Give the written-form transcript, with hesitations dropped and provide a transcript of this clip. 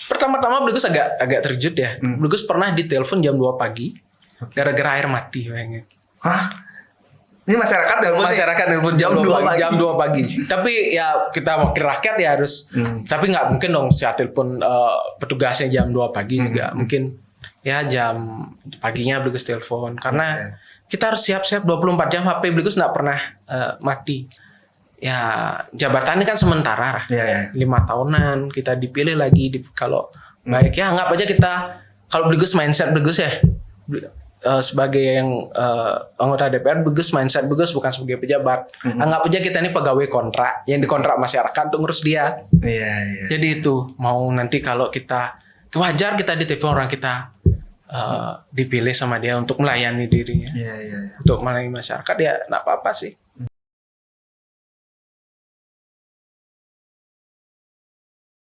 Pertama-tama Blegus agak terkejut ya. Blegus pernah ditelepon jam 2 pagi gara-gara air mati, bayangin. Hah? Ini masyarakat Telepon jam 2 pagi. Jam 2 pagi. Tapi ya kita wakil rakyat ya harus. Tapi nggak mungkin dong saya telepon petugasnya jam 2 pagi juga. Mungkin ya jam paginya Blegus telepon karena kita harus siap-siap 24 jam. HP Blegus nggak pernah mati. Ya jabatannya kan sementara lah. 5 tahunan kita dipilih lagi kalau baik ya anggap aja kita kalau Blegus mindset Blegus ya sebagai yang anggota DPR Blegus mindset Blegus bukan sebagai pejabat. Anggap aja kita ini pegawai kontrak yang dikontrak masyarakat untuk ngurus dia. Jadi itu mau nanti kalau kita wajar kita ditelepon orang kita dipilih sama dia untuk melayani dirinya. Untuk melayani masyarakat ya nggak apa-apa sih.